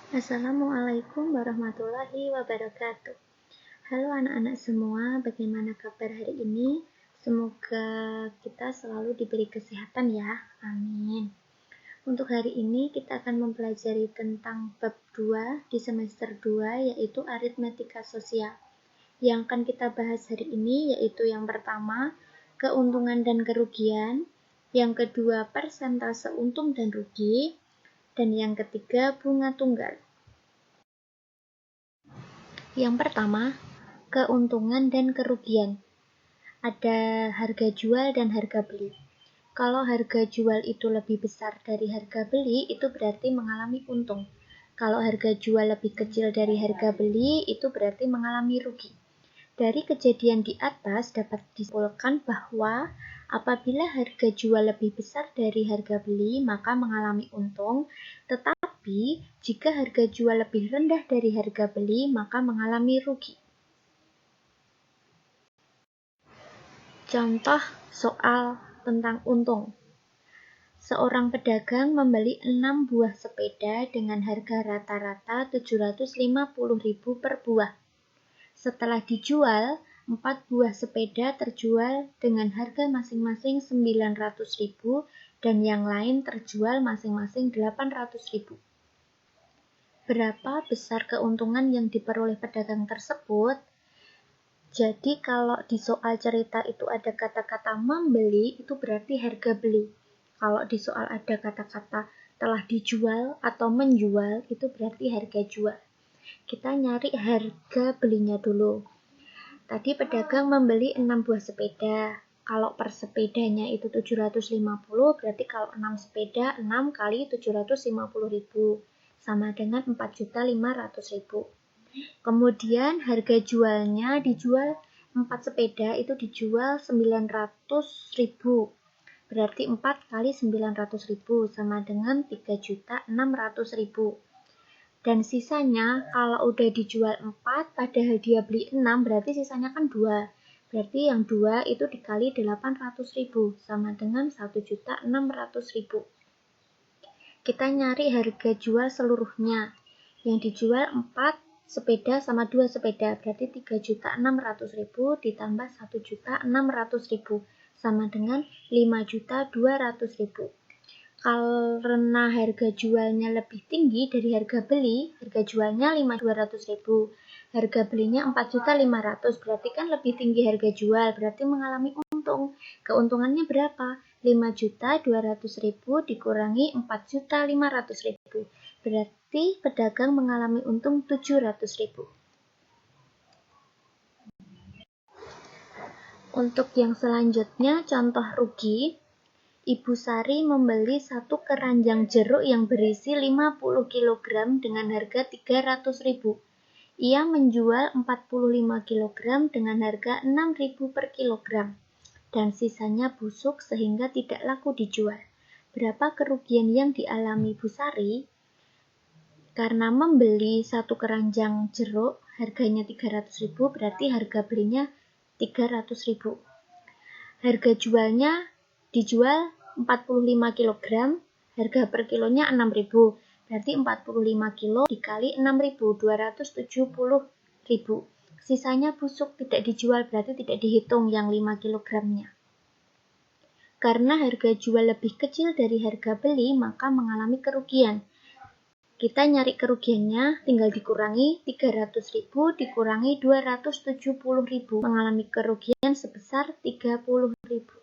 Assalamualaikum warahmatullahi wabarakatuh. Halo anak-anak semua, bagaimana kabar hari ini? Semoga kita selalu diberi kesehatan ya, amin. Untuk hari ini kita akan mempelajari tentang bab 2 di semester 2, yaitu aritmetika sosial. Yang akan kita bahas hari ini yaitu yang pertama, keuntungan dan kerugian, yang kedua, persentase untung dan rugi, dan yang ketiga, bunga tunggal. Yang pertama, keuntungan dan kerugian. Ada harga jual dan harga beli. Kalau harga jual itu lebih besar dari harga beli, itu berarti mengalami untung. Kalau harga jual lebih kecil dari harga beli, itu berarti mengalami rugi. Dari kejadian di atas dapat disimpulkan bahwa apabila harga jual lebih besar dari harga beli, maka mengalami untung, tetapi jika harga jual lebih rendah dari harga beli, maka mengalami rugi. Contoh soal tentang untung. Seorang pedagang membeli 6 buah sepeda dengan harga rata-rata 750.000 per buah. Setelah dijual, 4 buah sepeda terjual dengan harga masing-masing 900.000 dan yang lain terjual masing-masing 800.000. Berapa besar keuntungan yang diperoleh pedagang tersebut? Jadi kalau di soal cerita itu ada kata-kata membeli, itu berarti harga beli. Kalau di soal ada kata-kata telah dijual atau menjual, itu berarti harga jual. Kita nyari harga belinya dulu. Tadi pedagang membeli 6 buah sepeda. Kalau per sepedanya itu 750, berarti kalau 6 sepeda, 6 kali 750.000. Sama dengan 4.500.000. Kemudian harga jualnya dijual 4 sepeda itu dijual 900.000. Berarti 4 kali 900.000 sama dengan 3.600.000. Dan sisanya kalau udah dijual 4 padahal dia beli 6 berarti sisanya kan 2. Berarti yang 2 itu dikali 800.000 sama dengan 1.600.000. Kita nyari harga jual seluruhnya. Yang dijual 4 sepeda sama 2 sepeda berarti 3.600.000 ditambah 1.600.000 sama dengan 5.200.000. Karena harga jualnya lebih tinggi dari harga beli, harga jualnya 5.200.000, harga belinya 4.500.000, berarti kan lebih tinggi harga jual, berarti mengalami untung. Keuntungannya berapa? 5.200.000 dikurangi 4.500.000, berarti pedagang mengalami untung 700.000. Untuk yang selanjutnya, contoh rugi. Ibu Sari membeli 1 keranjang jeruk yang berisi 50 kg dengan harga 300.000. Ia menjual 45 kg dengan harga 6.000 per kilogram. Dan sisanya busuk sehingga tidak laku dijual. Berapa kerugian yang dialami Bu Sari? Karena membeli 1 keranjang jeruk harganya 300.000 berarti harga belinya 300.000. Harga jualnya dijual 45 kg, harga per kilonya 6.000. Berarti 45 kilo dikali 6.000, 270.000. Sisanya busuk tidak dijual berarti tidak dihitung yang 5 kilogramnya. Karena harga jual lebih kecil dari harga beli, maka mengalami kerugian. Kita nyari kerugiannya, tinggal dikurangi 300.000 dikurangi 270.000, mengalami kerugian sebesar 30.000.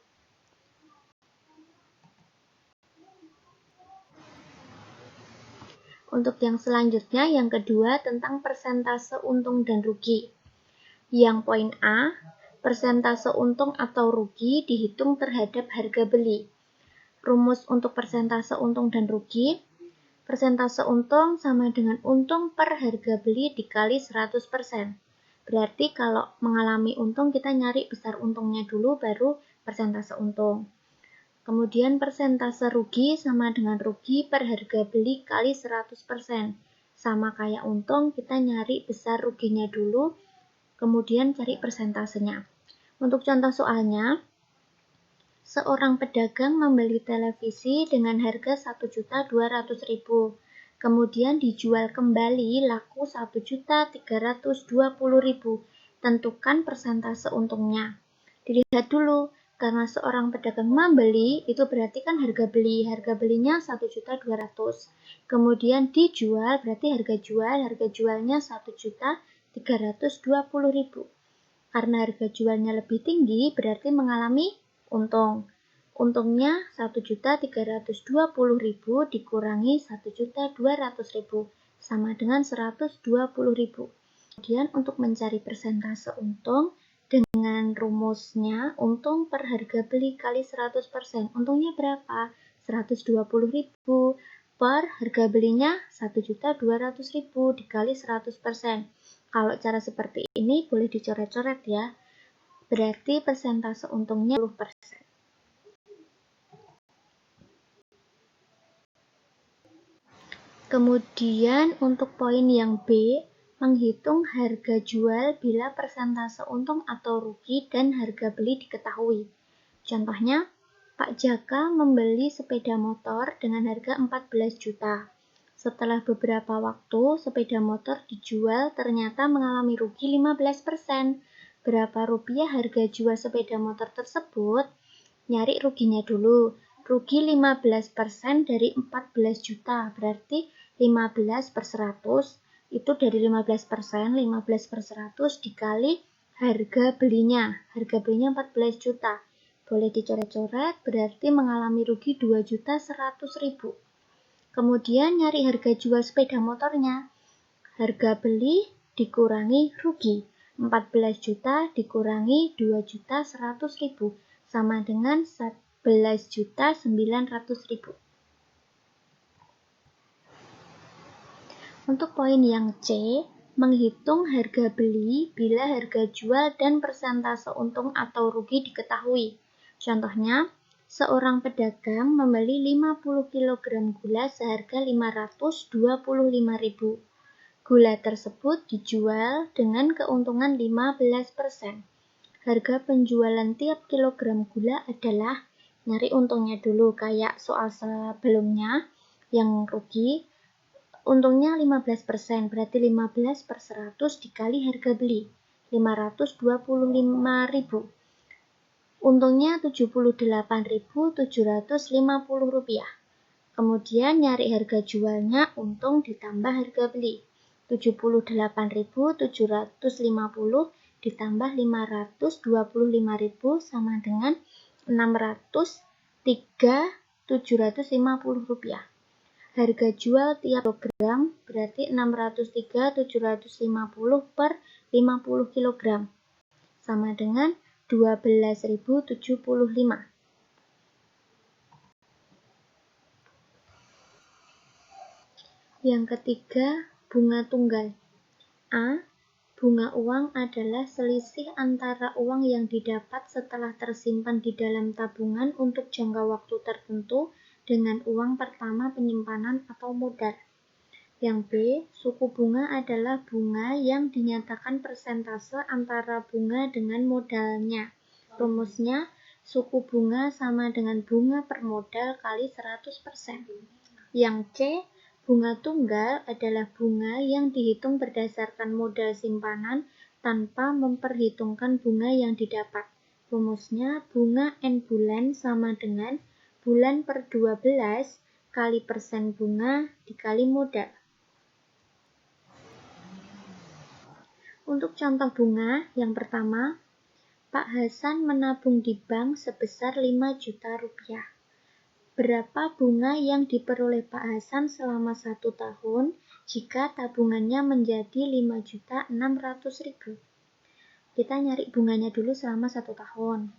Untuk yang selanjutnya, yang kedua tentang persentase untung dan rugi. Yang poin A, persentase untung atau rugi dihitung terhadap harga beli. Rumus untuk persentase untung dan rugi, persentase untung sama dengan untung per harga beli dikali 100%. Berarti kalau mengalami untung kita nyari besar untungnya dulu baru persentase untung. Kemudian persentase rugi sama dengan rugi per harga beli kali 100%. Sama kayak untung, kita nyari besar ruginya dulu, kemudian cari persentasenya. Untuk contoh soalnya, seorang pedagang membeli televisi dengan harga 1.200.000. kemudian dijual kembali laku 1.320.000. Tentukan persentase untungnya. Dilihat dulu, karena seorang pedagang membeli, itu berarti kan harga belinya 1.200.000. Kemudian dijual, berarti harga jualnya 1.320.000. Karena harga jualnya lebih tinggi, berarti mengalami untung. Untungnya 1.320.000 dikurangi 1.200.000 sama dengan 120.000. Kemudian untuk mencari persentase untung dengan rumusnya untung per harga beli kali 100%. Untungnya berapa? 120.000 per harga belinya 1.200.000 dikali 100%. Kalau cara seperti ini boleh dicoret-coret ya. Berarti persentase untungnya 10%. Kemudian untuk poin yang B, menghitung harga jual bila persentase untung atau rugi dan harga beli diketahui. Contohnya, Pak Jaka membeli sepeda motor dengan harga 14 juta. Setelah beberapa waktu, sepeda motor dijual ternyata mengalami rugi 15%. Berapa rupiah harga jual sepeda motor tersebut? Nyari ruginya dulu. Rugi 15% dari 14 juta, berarti 15 per 100, itu dari 15%, 15 per 100 dikali harga belinya 14 juta. Boleh dicoret-coret, berarti mengalami rugi 2.100.000. Kemudian nyari harga jual sepeda motornya. Harga beli dikurangi rugi. 14 juta dikurangi 2.100.000 sama dengan 11.900.000. Untuk poin yang C, menghitung harga beli bila harga jual dan persentase untung atau rugi diketahui. Contohnya, seorang pedagang membeli 50 kg gula seharga 525.000. Gula tersebut dijual dengan keuntungan 15%. Harga penjualan tiap kilogram gula adalah, nyari untungnya dulu kayak soal sebelumnya yang rugi, untungnya 15%, berarti 15 per 100 dikali harga beli, 525.000. Untungnya 78.750 rupiah. Kemudian nyari harga jualnya, untung ditambah harga beli. 78.750 ditambah 525.000 sama dengan 603.750 rupiah. Harga jual tiap kilogram berarti 603.750 per 50 kg sama dengan 12.075. Yang ketiga, bunga tunggal. A. Bunga uang adalah selisih antara uang yang didapat setelah tersimpan di dalam tabungan untuk jangka waktu tertentu dengan uang pertama penyimpanan atau modal. Yang B. Suku bunga adalah bunga yang dinyatakan persentase antara bunga dengan modalnya. Rumusnya, suku bunga sama dengan bunga per modal kali 100%. Yang C. Bunga tunggal adalah bunga yang dihitung berdasarkan modal simpanan tanpa memperhitungkan bunga yang didapat. Rumusnya, bunga N bulan sama dengan bulan per 12 kali persen bunga dikali modal. Untuk contoh bunga, yang pertama, Pak Hasan menabung di bank sebesar 5 juta rupiah. Berapa bunga yang diperoleh Pak Hasan selama 1 tahun jika tabungannya menjadi 5.600.000? Kita nyari bunganya dulu selama 1 tahun.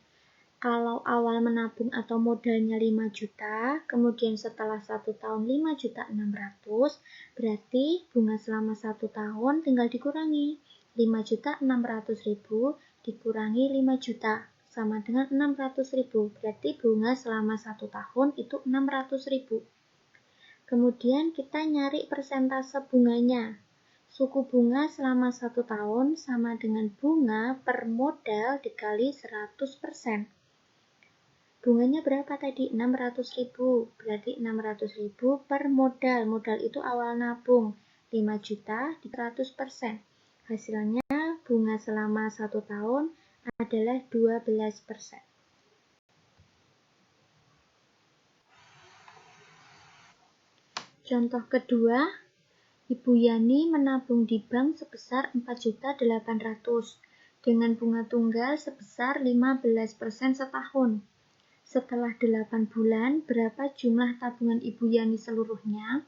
Kalau awal menabung atau modalnya 5 juta, kemudian setelah 1 tahun 5.600.000, berarti bunga selama 1 tahun tinggal dikurangi. 5.600.000 dikurangi 5 juta. Sama dengan 600.000, berarti bunga selama 1 tahun itu 600.000. Kemudian kita nyari persentase bunganya. Suku bunga selama 1 tahun sama dengan bunga per modal dikali 100%. Bunganya berapa tadi? 600.000. Berarti 600.000 per modal. Modal itu awal nabung 5 juta di 100%. Hasilnya bunga selama 1 tahun adalah 12%. Contoh kedua, Ibu Yani menabung di bank sebesar 4.800.000 dengan bunga tunggal sebesar 15% setahun. Setelah 8 bulan, berapa jumlah tabungan Ibu Yani seluruhnya?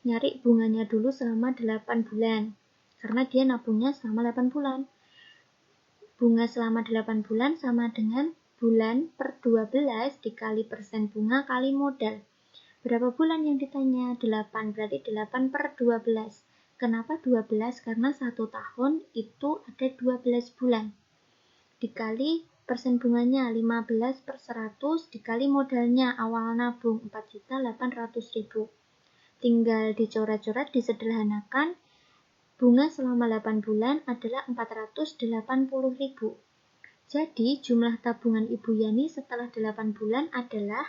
Nyari bunganya dulu selama 8 bulan. Karena dia nabungnya selama 8 bulan. Bunga selama 8 bulan sama dengan bulan per 12 dikali persen bunga kali modal. Berapa bulan yang ditanya? 8, berarti 8 per 12. Kenapa 12? Karena 1 tahun itu ada 12 bulan. Dikali persen bunganya 15 per 100 dikali modalnya awal nabung 4.800.000. Tinggal dicoret-coret, disederhanakan. Bunga selama 8 bulan adalah 480.000. Jadi jumlah tabungan Ibu Yani setelah 8 bulan adalah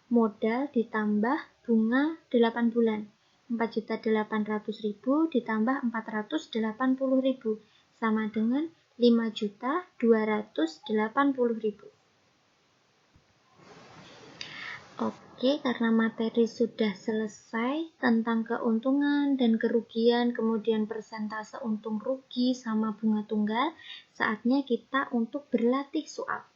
modal ditambah bunga 8 bulan. 4.800.000 ditambah 480.000 sama dengan 5.280.000. Oke, karena materi sudah selesai tentang keuntungan dan kerugian, kemudian persentase untung rugi sama bunga tunggal, saatnya kita untuk berlatih soal.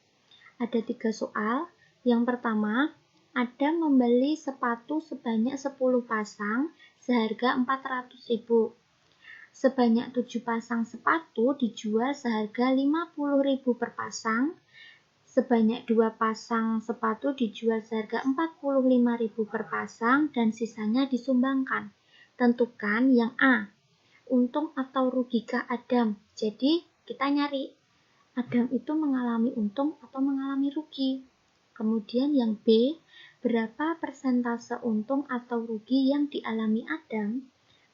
Ada 3 soal. Yang pertama, Adam membeli sepatu sebanyak 10 pasang seharga 400.000. Sebanyak 7 pasang sepatu dijual seharga 50.000 per pasang. Sebanyak 2 pasang sepatu dijual seharga 45.000 per pasang dan sisanya disumbangkan. Tentukan yang A, untung atau rugikah Adam? Jadi kita nyari Adam itu mengalami untung atau mengalami rugi. Kemudian yang B, berapa persentase untung atau rugi yang dialami Adam?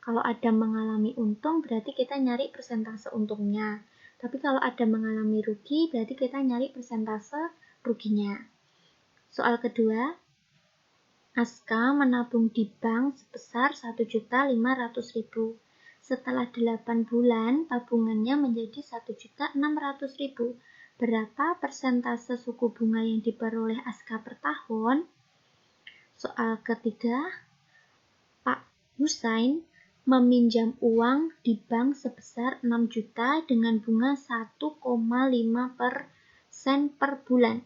Kalau Adam mengalami untung, berarti kita nyari persentase untungnya. Tapi kalau Adam mengalami rugi, berarti kita nyari persentase ruginya. Soal kedua, Aska menabung di bank sebesar 1.500.000. Setelah 8 bulan, tabungannya menjadi 1.600.000. Berapa persentase suku bunga yang diperoleh Aska per tahun? Soal ketiga, Pak Husain meminjam uang di bank sebesar 6 juta dengan bunga 1,5% per bulan.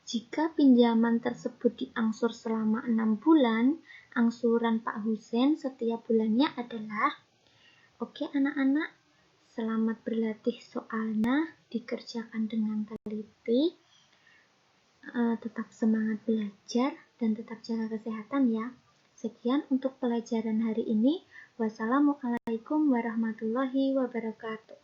Jika pinjaman tersebut diangsur selama 6 bulan, angsuran Pak Husain setiap bulannya adalah. Oke anak-anak, selamat berlatih soalnya, dikerjakan dengan teliti, tetap semangat belajar dan tetap jaga kesehatan ya. Sekian untuk pelajaran hari ini. Wassalamualaikum warahmatullahi wabarakatuh.